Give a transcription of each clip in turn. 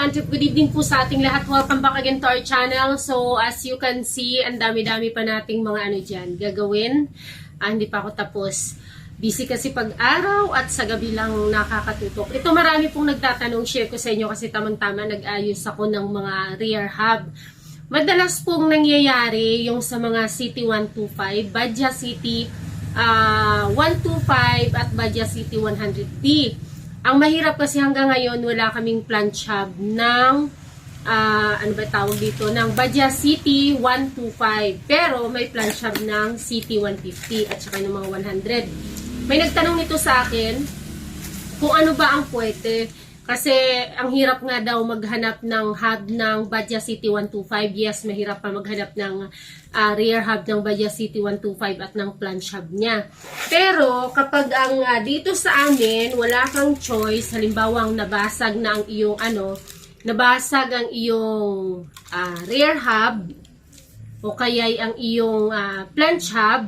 and good evening po sa ating lahat. Welcome back again to our channel. So, as you can see, ang dami-dami pa nating mga ano dyan gagawin. Hindi pa ako tapos. Busy kasi pag-araw at sa gabi lang nakakatutok. Ito marami pong nagtatanong, share ko sa inyo kasi tamang-tama nag-ayos ako ng mga rear hub. Madalas pong nangyayari yung sa mga City 125, Badja City 125 at Badja City 100D. Ang mahirap kasi hanggang ngayon wala kaming planch hub ng ano ba tawag dito, ng Badja City 125, pero may planch hub ng City 150 at saka ng mga 100. May nagtanong nito sa akin kung ano ba ang pwede, kasi ang hirap nga daw maghanap ng hub ng Badja City 125. Yes, mahirap pa maghanap ng rear hub ng Badja City 125 at ng planch hub niya. Pero kapag ang dito sa amin wala kang choice, halimbawa nabasag na ang iyong nabasag ang iyong rear hub o kaya ang iyong planch hub,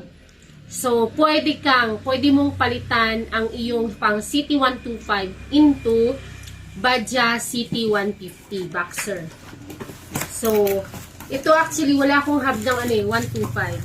so pwede mong palitan ang iyong pang City 125 into Badja City 150 boxer. So, ito actually wala akong hub ng 125.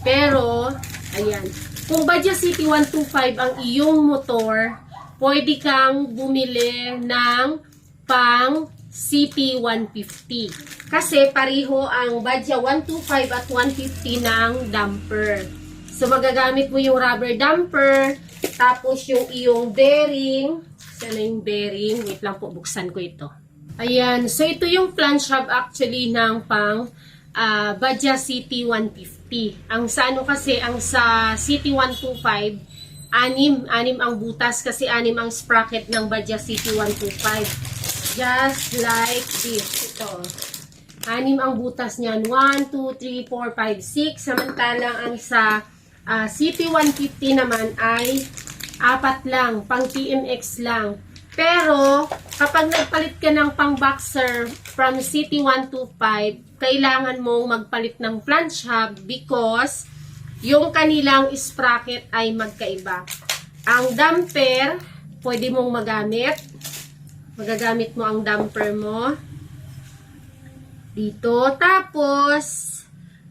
Pero, ayan. Kung Badja City 125 ang iyong motor, pwede kang bumili ng pang City 150. Kasi pareho ang Badja 125 at 150 ng damper. So, magagamit mo yung rubber damper, tapos yung iyong bearing. Sana yung bearing. Wait lang po, buksan ko ito. Ayan. So, ito yung planch hub actually ng pang Badja City 150. Ang sa kasi, ang sa City 125, anim ang butas kasi anim ang sprocket ng Badja City 125. Just like this. Ito. Anim ang butas niyan. 1, 2, 3, 4, 5, 6. Samantalang ang sa City 150 naman ay 4 lang, pang TMX lang. Pero, kapag nagpalit ka ng pang boxer from City 125, kailangan mong magpalit ng planch hub because yung kanilang sprocket ay magkaiba. Ang damper, pwede mong magamit. Magagamit mo ang damper mo dito. Tapos,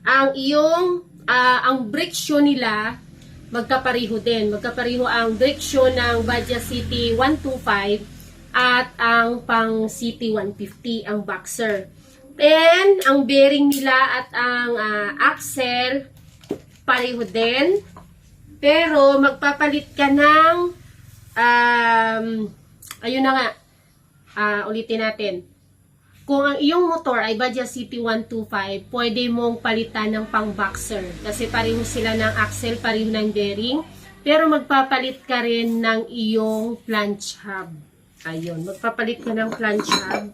ang iyong, ang brake shoe nila, magkapariho din. Magkapariho ang brake shoe ng Badja City 125 at ang pang City 150, ang boxer. Then, ang bearing nila at ang axle, pareho din. Pero, magpapalit ka ng, ayun na nga, ulitin natin. Kung ang iyong motor ay Badja City 125, pwede mong palitan ng pang boxer. Kasi pareho sila ng axle, pareho ng bearing. Pero magpapalit ka rin ng iyong planch hub. Ayun, magpapalit ka ng planch hub.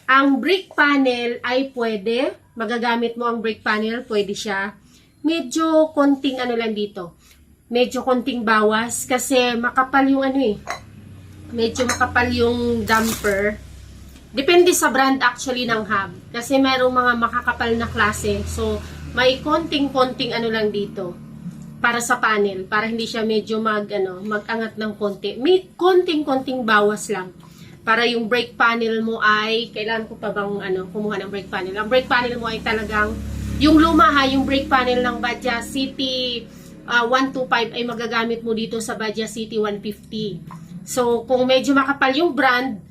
Ang brake panel ay pwede. Magagamit mo ang brake panel, pwede siya. Medyo konting lang dito. Medyo konting bawas kasi makapal yung medyo makapal yung damper. Depende sa brand actually ng hub. Kasi mayroong mga makakapal na klase. So, may konting-konting lang dito. Para sa panel. Para hindi siya medyo mag-angat ng konti. May konting-konting bawas lang. Para yung brake panel mo ay, kailangan ko pa bang kumuha ng brake panel. Ang brake panel mo ay talagang, yung luma yung brake panel ng Badja City 125 ay magagamit mo dito sa Badja City 150. So, kung medyo makapal yung brand,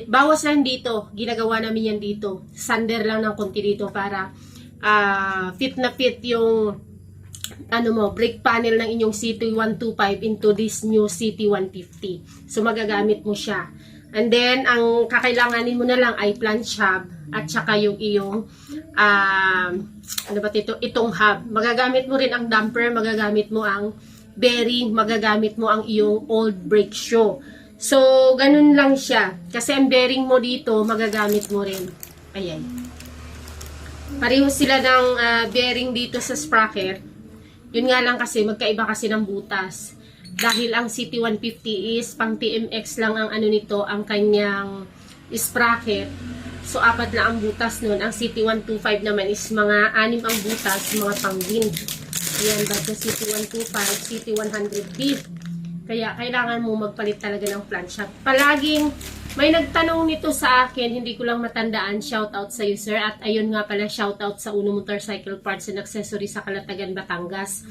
bawas lang dito. Ginagawa namin yan dito. Sander lang ng konti dito para fit na fit yung brake panel ng inyong City 125 into this new City 150. So, magagamit mo siya. And then, ang kakailanganin mo na lang ay planch hub at saka yung iyong itong hub. Magagamit mo rin ang damper, magagamit mo ang bearing, magagamit mo ang iyong old brake shoe. So, ganun lang siya. Kasi ang bearing mo dito, magagamit mo rin. Ayan. Pareho sila ng bearing dito sa sprocket. Yun nga lang kasi, magkaiba kasi ng butas. Dahil ang City 150 is pang TMX lang ang nito, ang kanyang sprocket. So, 4 na ang butas nun. Ang City 125 naman is mga 6 ang butas, mga pang wind. Ayan, Badja City 125, City 100D. Kaya, kailangan mo magpalit talaga ng planch hub. Palaging May nagtanong nito sa akin, hindi ko lang matandaan, shoutout sa iyo sir. At ayun nga pala, shoutout sa Uno Motorcycle Parts and Accessories sa Calatagan, Batangas.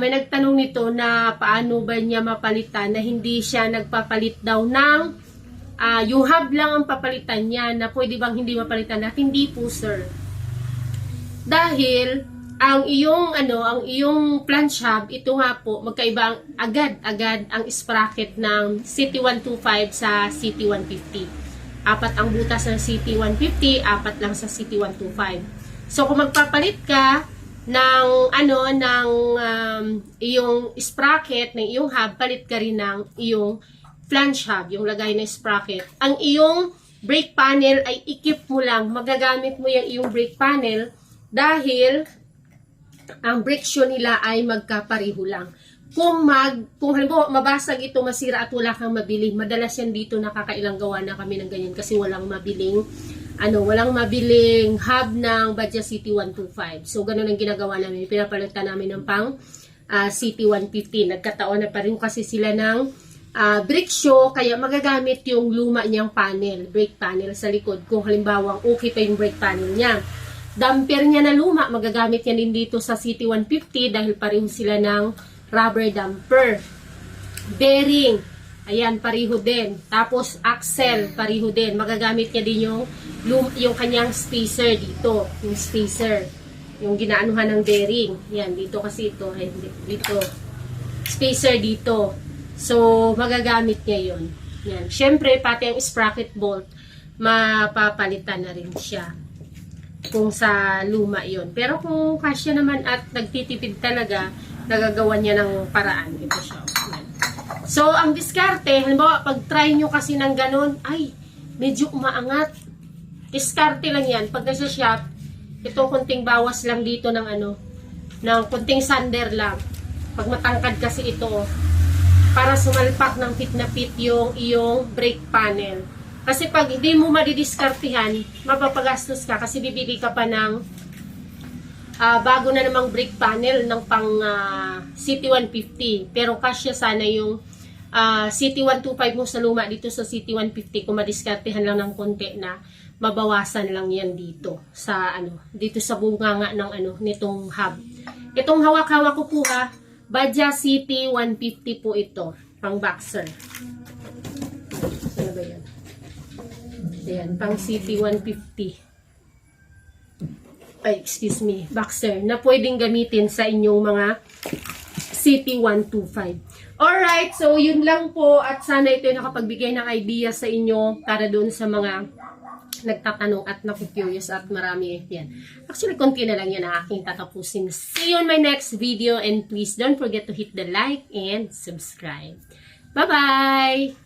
May nagtanong nito na paano ba niya mapalitan na hindi siya nagpapalit daw ng yung hub lang ang papalitan niya, na pwede bang hindi mapalitan na? Hindi po sir. Dahil ang iyong flange hub, ito nga po, magkaiba ang agad ang sprocket ng CT125 sa CT150. Apat ang butas ng CT150, apat lang sa CT125. So kung magpapalit ka ng iyong sprocket ng iyong hub, palit ka rin ng iyong flange hub, yung lagay na sprocket. Ang iyong brake panel ay ikip mo lang, magagamit mo yung iyong brake panel dahil ang brake shoe nila ay magkapariho lang. Kung halimbawa mabasag ito, masira at wala kang mabili, madalas yan dito, nakakailang gawa na kami ng ganyan kasi walang mabiling hub ng Badja CT125. So ganun ang ginagawa namin, pinapalitan namin ng pang CT150. Nagkataon na pa rin kasi sila ng brake shoe, kaya magagamit yung luma niyang panel, brake panel sa likod. Kung halimbawa okay pa yung brake panel niya, damper niya na luma, magagamit yan din dito sa CT150 dahil pareho sila ng rubber damper. Bearing, ayan, pareho din. Tapos axle, pareho din. Magagamit niya din yung kanyang spacer dito. Yung spacer. Yung ginaanuhan ng bearing. Yan, dito kasi ito. Dito. Spacer dito. So, magagamit niya yun. Yan. Siyempre, pati ang sprocket bolt, mapapalitan na rin siya kung sa luma yon. Pero kung kasya naman at nagtitipid talaga, nagagawa niya ng paraan. Ito siya. So, ang diskarte, halimbawa, pag try nyo kasi ng ganun, ay, medyo umaangat. Diskarte lang yan. Pag nasa shop, ito kunting bawas lang dito ng ng kunting sander lang. Pag matangkad kasi ito, para sumalpak ng fit na fit yung iyong brake panel. Kasi pag hindi mo madidiskartihan, mapapagastos ka kasi bibili ka pa ng bago na namang brake panel ng pang CT150. Pero kasya sana yung CT125 mo sa luma dito sa CT150 kung madiskartihan lang ng konti na mabawasan lang yan dito sa dito sa bunganga ng nitong hub. Itong hawak-hawak ko po Badja CT150 po ito, pang boxer. Ano ba yan? Ayan, pang CT150. Ay, excuse me, boxer na pwedeng gamitin sa inyong mga CT125. Alright, so yun lang po at sana ito nakapagbigay ng idea sa inyo para doon sa mga nagtatanong at naku-curious at marami yan. Actually, konti na lang yan ang aking tatapusin. See you in my next video and please don't forget to hit the like and subscribe. Bye-bye!